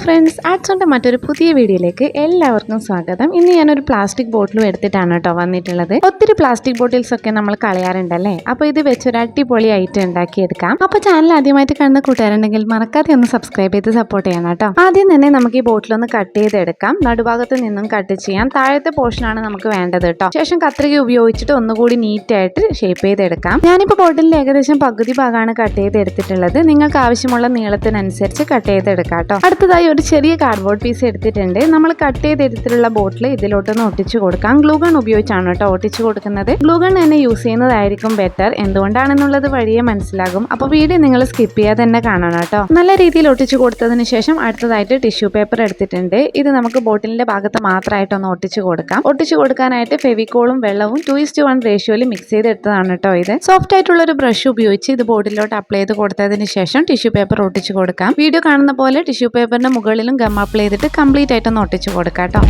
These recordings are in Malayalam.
ഫ്രണ്ട്സ്, ആർട്സോൻ്റെ മറ്റൊരു പുതിയ വീഡിയോയിലേക്ക് എല്ലാവർക്കും സ്വാഗതം. ഇന്ന് ഞാനൊരു പ്ലാസ്റ്റിക് ബോട്ടിലും എടുത്തിട്ടാണ് കേട്ടോ വന്നിട്ടുള്ളത്. ഒത്തിരി പ്ലാസ്റ്റിക് ബോട്ടിൽസ് ഒക്കെ നമ്മൾ കളയാറുണ്ടല്ലേ. അപ്പോൾ ഇത് വെച്ചൊരു അടിപൊളി ഐറ്റം ഉണ്ടാക്കിയെടുക്കാം. അപ്പോൾ ചാനൽ ആദ്യമായിട്ട് കാണുന്ന കൂട്ടുകാരുണ്ടെങ്കിൽ മറക്കാതെ ഒന്ന് സബ്സ്ക്രൈബ് ചെയ്ത് സപ്പോർട്ട് ചെയ്യണം കേട്ടോ. ആദ്യം തന്നെ നമുക്ക് ഈ ബോട്ടിലൊന്ന് കട്ട് ചെയ്തെടുക്കാം. നടുഭാഗത്ത് നിന്നും കട്ട് ചെയ്യാം. താഴത്തെ പോർഷനാണ് നമുക്ക് വേണ്ടത് കേട്ടോ. ശേഷം കത്രിക ഉപയോഗിച്ചിട്ട് ഒന്നുകൂടി നീറ്റായിട്ട് ഷേപ്പ് ചെയ്തെടുക്കാം. ഞാനിപ്പോൾ ബോട്ടിലിൽ ഏകദേശം പകുതി ഭാഗമാണ് കട്ട് ചെയ്തെടുത്തിട്ടുള്ളത്. നിങ്ങൾക്ക് ആവശ്യമുള്ള നീളത്തിനനുസരിച്ച് കട്ട് ചെയ്തെടുക്കാം കേട്ടോ. അടുത്തതായി ഒരു ചെറിയ കാർഡ്ബോർഡ് പീസ് എടുത്തിട്ടുണ്ട്. നമ്മൾ കട്ട് ചെയ്തെടുത്തിട്ടുള്ള ബോട്ടിൽ ഇതിലോട്ടൊന്ന് ഒട്ടിച്ചു കൊടുക്കാം. ഗ്ലൂഗൺ ഉപയോഗിച്ചാണ് കേട്ടോ ഒട്ടിച്ചു കൊടുക്കുന്നത്. ഗ്ലൂഗൺ തന്നെ യൂസ് ചെയ്യുന്നതായിരിക്കും ബെറ്റർ. എന്തുകൊണ്ടാണെന്നുള്ളത് വഴിയെ മനസ്സിലാകും. അപ്പോൾ വീഡിയോ നിങ്ങൾ സ്കിപ്പ് ചെയ്യാതെ തന്നെ കാണണം കേട്ടോ. നല്ല രീതിയിൽ ഒട്ടിച്ചു കൊടുത്തതിന് ശേഷം അടുത്തതായിട്ട് ടിഷ്യൂ പേപ്പർ എടുത്തിട്ടുണ്ട്. ഇത് നമുക്ക് ബോട്ടിലിന്റെ ഭാഗത്ത് മാത്രമായിട്ടൊന്ന് ഒട്ടിച്ചു കൊടുക്കാം. ഒട്ടിച്ചു കൊടുക്കാനായിട്ട് ഫെവിക്കോളും വെള്ളവും 2:1 റേഷ്യോയിൽ മിക്സ് ചെയ്തെടുത്തതാണ് കേട്ടോ. ഇത് സോഫ്റ്റ് ആയിട്ടുള്ള ഒരു ബ്രഷ് ഉപയോഗിച്ച് ഇത് ബോട്ടിലോട്ട് അപ്ലൈ ചെയ്ത് കൊടുത്തതിന് ശേഷം ടിഷ്യൂ പേപ്പർ ഒട്ടിച്ചു കൊടുക്കാം. വീഡിയോ കാണുന്ന പോലെ ടിഷ്യൂ പേപ്പറിന്റെ മുകളിലും ഗം അപ്ലൈ ചെയ്തിട്ട് കംപ്ലീറ്റ് ആയിട്ടൊന്ന് ഒട്ടിച്ചു കൊടുക്കാം കേട്ടോ.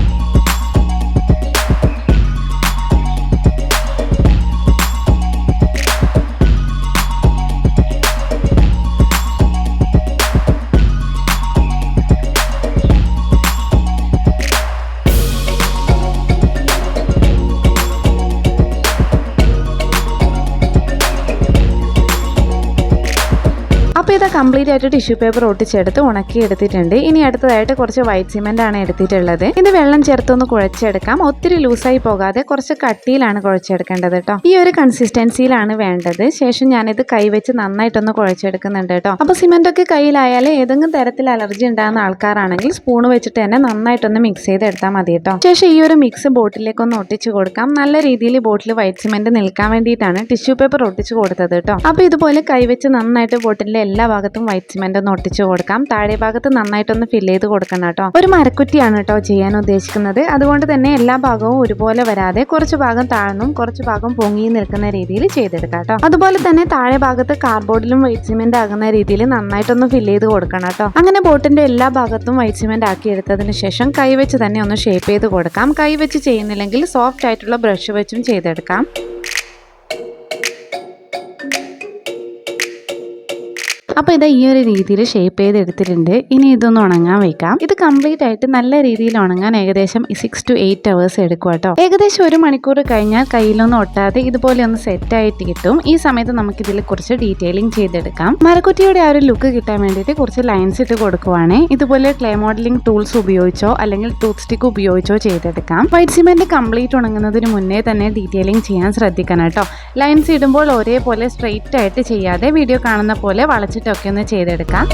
അപ്പോൾ ഇത് കംപ്ലീറ്റ് ആയിട്ട് ടിഷ്യൂ പേപ്പർ ഒട്ടിച്ചെടുത്ത് ഉണക്കി എടുത്തിട്ടുണ്ട്. ഇനി അടുത്തതായിട്ട് കുറച്ച് വൈറ്റ് സിമെന്റ് ആണ് എടുത്തിട്ടുള്ളത്. ഇത് വെള്ളം ചേർത്തൊന്ന് കുഴച്ചെടുക്കാം. ഒത്തിരി ലൂസായി പോകാതെ കുറച്ച് കട്ടിയിലാണ് കുഴച്ചെടുക്കേണ്ടത് കേട്ടോ. ഈ ഒരു കൺസിസ്റ്റൻസിയിലാണ് വേണ്ടത്. ശേഷം ഞാനിത് കൈവച്ച് നന്നായിട്ടൊന്ന് കുഴച്ചെടുക്കുന്നുണ്ട് കേട്ടോ. അപ്പോൾ സിമെന്റ് ഒക്കെ കയ്യിലായാൽ ഏതെങ്കിലും തരത്തിൽ അലർജി ഉണ്ടാകുന്ന ആൾക്കാരാണെങ്കിൽ സ്പൂൺ വെച്ചിട്ട് തന്നെ നന്നായിട്ടൊന്ന് മിക്സ് ചെയ്തെടുത്താൽ മതി കേട്ടോ. ശേഷം ഈ ഒരു മിക്സ് ബോട്ടിലേക്ക് ഒന്ന് ഒട്ടിച്ചു കൊടുക്കാം. നല്ല രീതിയിൽ ബോട്ടിൽ വൈറ്റ് സിമെന്റ് നിൽക്കാൻ വേണ്ടിയിട്ടാണ് ടിഷ്യൂ പേപ്പർ ഒട്ടിച്ചു കൊടുത്തത് കേട്ടോ. അപ്പോൾ ഇതുപോലെ കൈവച്ച് നന്നായിട്ട് ബോട്ടിലെ എല്ലാ ഭാഗത്തും വൈറ്റ് സിമെന്റ് ഒന്ന് ഒട്ടിച്ചു കൊടുക്കാം. താഴെ ഭാഗത്ത് നന്നായിട്ടൊന്ന് ഫില്ല് ചെയ്ത് കൊടുക്കണം കേട്ടോ. ഒരു മരക്കുറ്റിയാണ് കേട്ടോ ചെയ്യാൻ ഉദ്ദേശിക്കുന്നത്. അതുകൊണ്ട് തന്നെ എല്ലാ ഭാഗവും ഒരുപോലെ വരാതെ കുറച്ച് ഭാഗം താഴ്ന്നും കുറച്ച് ഭാഗം പൊങ്ങിയും നിൽക്കുന്ന രീതിയിൽ ചെയ്തെടുക്കാം കേട്ടോ. അതുപോലെ തന്നെ താഴെ ഭാഗത്ത് കാർഡ്ബോർഡിലും വൈറ്റ് സിമെന്റ് ആകുന്ന രീതിയിൽ നന്നായിട്ടൊന്ന് ഫില്ല് ചെയ്ത് കൊടുക്കണം കേട്ടോ. അങ്ങനെ ബോട്ടിന്റെ എല്ലാ ഭാഗത്തും വൈറ്റ് സിമെന്റ് ആക്കി എടുത്തതിന് ശേഷം കൈവച്ച് തന്നെ ഒന്ന് ഷേപ്പ് ചെയ്ത് കൊടുക്കാം. കൈവച്ച് ചെയ്യുന്നില്ലെങ്കിൽ സോഫ്റ്റ് ആയിട്ടുള്ള ബ്രഷ് വെച്ചും ചെയ്തെടുക്കാം. അപ്പോൾ ഇത് ഈ ഒരു രീതിയിൽ ഷേപ്പ് ചെയ്ത് എടുത്തിട്ടുണ്ട്. ഇനി ഇതൊന്ന് ഉണങ്ങാൻ വെക്കാം. ഇത് കംപ്ലീറ്റ് ആയിട്ട് നല്ല രീതിയിൽ ഉണങ്ങാൻ ഏകദേശം 6 to 8 hours എടുക്കും കേട്ടോ. ഏകദേശം 1 മണിക്കൂർ കഴിഞ്ഞാൽ കയ്യിലൊന്നും ഒട്ടാതെ ഇതുപോലെ ഒന്ന് സെറ്റ് ആയിട്ട് കിട്ടും. ഈ സമയത്ത് നമുക്ക് ഇതിൽ കുറച്ച് ഡീറ്റെയിലിംഗ് ചെയ്തെടുക്കാം. മരക്കുറ്റിയുടെ ആ ഒരു ലുക്ക് കിട്ടാൻ വേണ്ടിയിട്ട് കുറച്ച് ലൈൻസ് ഇട്ട് കൊടുക്കുവാണ്. ഇതുപോലെ ക്ലേ മോഡലിംഗ് ടൂൾസ് ഉപയോഗിച്ചോ അല്ലെങ്കിൽ ടൂത്ത് സ്റ്റിക്ക് ഉപയോഗിച്ചോ ചെയ്തെടുക്കാം. വൈറ്റ് സിമെന്റ് കംപ്ലീറ്റ് ഉണങ്ങുന്നതിന് മുന്നേ തന്നെ ഡീറ്റെയിലിംഗ് ചെയ്യാൻ ശ്രദ്ധിക്കണം കേട്ടോ. ലൈൻസ് ഇടുമ്പോൾ ഒരേപോലെ സ്ട്രെയിറ്റ് ആയിട്ട് ചെയ്യാതെ വീഡിയോ കാണുന്ന പോലെ വളച്ചിട്ട് ഒക്കെ ഒന്ന് ചെയ്തെടുക്കാം.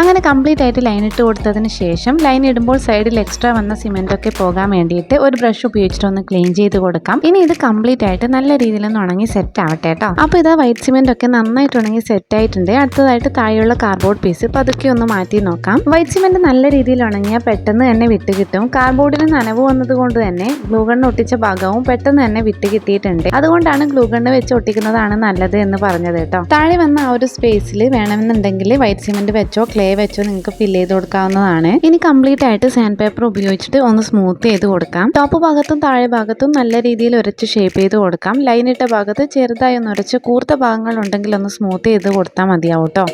അങ്ങനെ കംപ്ലീറ്റ് ആയിട്ട് ലൈൻ ഇട്ട് കൊടുത്തതിന് ശേഷം ലൈൻ ഇടുമ്പോൾ സൈഡിൽ എക്സ്ട്രാ വന്ന സിമെന്റ് ഒക്കെ പോകാൻ വേണ്ടിയിട്ട് ഒരു ബ്രഷ് ഉപയോഗിച്ചിട്ട് ഒന്ന് ക്ലീൻ ചെയ്ത് കൊടുക്കാം. ഇനി ഇത് കംപ്ലീറ്റ് ആയിട്ട് നല്ല രീതിയിൽ ഒന്ന് ഉണങ്ങി സെറ്റ് ആവട്ടെ കേട്ടോ. അപ്പോൾ ഇതാ വൈറ്റ് സിമെന്റ് ഒക്കെ നന്നായിട്ട് ഉണങ്ങി സെറ്റ് ആയിട്ടുണ്ട്. അടുത്തതായിട്ട് താഴെയുള്ള കാർഡ്ബോർഡ് പീസ് പതുക്കെ ഒന്ന് മാറ്റി നോക്കാം. വൈറ്റ് സിമെന്റ് നല്ല രീതിയിൽ ഉണങ്ങിയാൽ പെട്ടെന്ന് തന്നെ വിട്ട് കിട്ടും. കാർഡ്ബോർഡിൽ നനവ് വന്നത് കൊണ്ട് തന്നെ ഗ്ലൂഗണ്ണ് ഒട്ടിച്ച ഭാഗവും പെട്ടെന്ന് തന്നെ വിട്ട് കിട്ടിയിട്ടുണ്ട്. അതുകൊണ്ടാണ് ഗ്ലൂഗണ്ണ് വെച്ച് ഒട്ടിക്കുന്നതാണ് നല്ലത് എന്ന് പറഞ്ഞത് കേട്ടോ. താഴെ വന്ന ആ ഒരു സ്പേസിൽ വേണമെന്നുണ്ടെങ്കിൽ വൈറ്റ് സിമെന്റ് വെച്ചോ ക്ലേ വെച്ചോ നിങ്ങൾക്ക് ഫില്ല് ചെയ്ത് കൊടുക്കാവുന്നതാണ്. ഇനി കംപ്ലീറ്റ് ആയിട്ട് സാൻഡ് പേപ്പർ ഉപയോഗിച്ചിട്ട് ഒന്ന് സ്മൂത്ത് ചെയ്ത് കൊടുക്കാം. ടോപ്പ് ഭാഗത്തും താഴെ ഭാഗത്തും നല്ല രീതിയിൽ ഉരച്ച് ഷേപ്പ് ചെയ്ത് കൊടുക്കാം. ലൈൻ ഇട്ട ഭാഗത്ത് ചെറുതായി ഒന്ന് ഉരച്ച് കൂർത്ത ഭാഗങ്ങൾ ഉണ്ടെങ്കിൽ ഒന്ന് സ്മൂത്ത് ചെയ്ത് കൊടുത്താൽ മതിയാവും കേട്ടോ.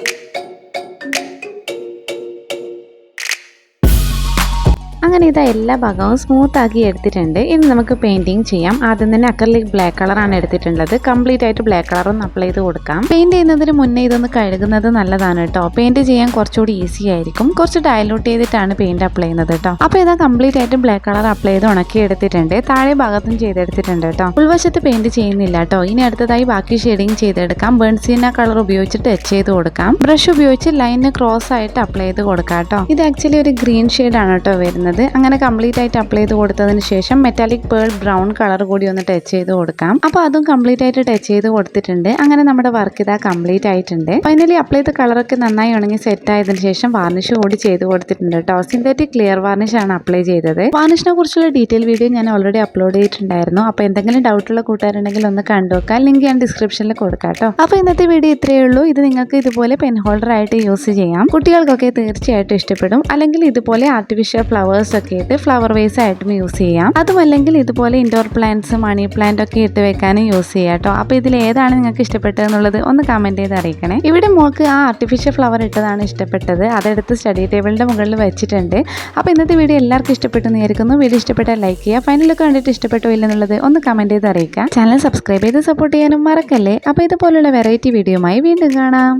അങ്ങനെ ഇത് എല്ലാ ഭാഗവും സ്മൂത്ത് ആക്കി എടുത്തിട്ടുണ്ട്. ഇനി നമുക്ക് പെയിന്റിങ് ചെയ്യാം. ആദ്യം തന്നെ അക്രിലിക് ബ്ലാക്ക് കളറാണ് എടുത്തിട്ടുള്ളത്. കംപ്ലീറ്റ് ആയിട്ട് ബ്ലാക്ക് കളർ ഒന്ന് അപ്ലൈ ചെയ്ത് കൊടുക്കാം. പെയിന്റ് ചെയ്യുന്നതിന് മുന്നേ ഇതൊന്ന് കഴുകുന്നത് നല്ലതാണ് കേട്ടോ. പെയിന്റ് ചെയ്യാൻ കുറച്ചുകൂടി ഈസി ആയിരിക്കും. കുറച്ച് ഡയലൂട്ട് ചെയ്തിട്ടാണ് പെയിന്റ് അപ്ലൈ ചെയ്യുന്നത് കേട്ടോ. അപ്പോൾ ഇതാ കംപ്ലീറ്റ് ആയിട്ട് ബ്ലാക്ക് കളർ അപ്ലൈ ചെയ്ത് ഉണക്കി എടുത്തിട്ടുണ്ട്. താഴെ ഭാഗത്തും ചെയ്തെടുത്തിട്ടുണ്ട് കേട്ടോ. ഉൾവശത്ത് പെയിന്റ് ചെയ്യുന്നില്ല കേട്ടോ. ഇനി അടുത്തതായി ബാക്കി ഷെയ്ഡിങ് ചെയ്തെടുക്കാം. ബേൺസീന കളർ ഉപയോഗിച്ച് ടച്ച് ചെയ്ത് കൊടുക്കാം. ബ്രഷ് ഉപയോഗിച്ച് ലൈന് ക്രോസ് ആയിട്ട് അപ്ലൈ ചെയ്ത് കൊടുക്കാം കേട്ടോ. ഇത് ആക്ച്വലി ഒരു ഗ്രീൻ ഷെയ്ഡാണ് കേട്ടോ വരുന്നത്. അങ്ങനെ കംപ്ലീറ്റ് ആയിട്ട് അപ്ലൈ ചെയ്ത് കൊടുത്തതിന് ശേഷം മെറ്റാലിക് പേൾ ബ്രൗൺ കളർ കൂടി ഒന്ന് ടച്ച് ചെയ്ത് കൊടുക്കാം. അപ്പോൾ അതും കംപ്ലീറ്റ് ആയിട്ട് ടച്ച് ചെയ്ത് കൊടുത്തിട്ടുണ്ട്. അങ്ങനെ നമ്മുടെ വർക്ക് ഇതാ കംപ്ലീറ്റ് ആയിട്ടുണ്ട്. ഫൈനലി അപ്ലൈ ചെയ്ത കളറൊക്കെ നന്നായി ഉണങ്ങി സെറ്റ് ആയതിനു ശേഷം വാർണിഷ് കൂടി ചെയ്ത് കൊടുത്തിട്ടുണ്ട് കേട്ടോ. സിന്തറ്റിക് ക്ലിയർ വാർണിഷ് ആണ് അപ്ലൈ ചെയ്തത്. വാർണിഷിനെ കുറിച്ചുള്ള ഡീറ്റെയിൽ വീഡിയോ ഞാൻ ഓൾറെഡി അപ്ലോഡ് ചെയ്തിട്ടുണ്ടായിരുന്നു. അപ്പോൾ എന്തെങ്കിലും ഡൗട്ടുള്ള കൂട്ടുകാരുണ്ടെങ്കിൽ ഒന്ന് കണ്ടുവെക്കാം. ലിങ്ക് ഞാൻ ഡിസ്ക്രിപ്ഷനിൽ കൊടുക്കാം കേട്ടോ. അപ്പോൾ ഇന്നത്തെ വീഡിയോ ഇത്രയേ ഉള്ളൂ. ഇത് നിങ്ങൾക്ക് ഇതുപോലെ പെൻ ഹോൾഡർ ആയിട്ട് യൂസ് ചെയ്യാം. കുട്ടികൾക്കൊക്കെ തീർച്ചയായിട്ടും ഇഷ്ടപ്പെടും. അല്ലെങ്കിൽ ഇതുപോലെ ആർട്ടിഫിഷ്യൽ ഫ്ലവേഴ്സ് ബോക്സസ് ഒക്കെ ഇട്ട് ഫ്ലവർ വേസ് ആയിട്ടും യൂസ് ചെയ്യാം. അതുമല്ലെങ്കിൽ ഇതുപോലെ ഇൻഡോർ പ്ലാന്റ്സ്, മണി പ്ലാന്റ് ഒക്കെ ഇട്ട് വെക്കാനും യൂസ് ചെയ്യാം കേട്ടോ. അപ്പോൾ ഇതിൽ ഏതാണ് നിങ്ങൾക്ക് ഇഷ്ടപ്പെട്ടതെന്നുള്ളത് ഒന്ന് കമൻറ്റ് ചെയ്ത് അറിയിക്കണേ. ഇവിടെ മോൾക്ക് ആ ആർട്ടിഫിഷ്യൽ ഫ്ലവർ ഇട്ടതാണ് ഇഷ്ടപ്പെട്ടത്. അതെടുത്ത് സ്റ്റഡി ടേബിളിൻ്റെ മുകളിൽ വെച്ചിട്ടുണ്ട്. അപ്പോൾ ഇന്നത്തെ വീഡിയോ എല്ലാവർക്കും ഇഷ്ടപ്പെട്ടെന്ന് വിചാരിക്കുന്നു. വീഡിയോ ഇഷ്ടപ്പെട്ടാൽ ലൈക്ക് ചെയ്യുക. ഫൈനലൊക്കെ കണ്ടിട്ട് ഇഷ്ടപ്പെട്ടോ ഇല്ലെന്നുള്ളത് ഒന്ന് കമൻറ്റ് ചെയ്ത് അറിയിക്കാം. ചാനൽ സബ്സ്ക്രൈബ് ചെയ്ത് സപ്പോർട്ട് ചെയ്യാനും മറക്കല്ലേ. അപ്പോൾ ഇതുപോലുള്ള വെറൈറ്റി വീഡിയോയുമായി വീണ്ടും കാണാം.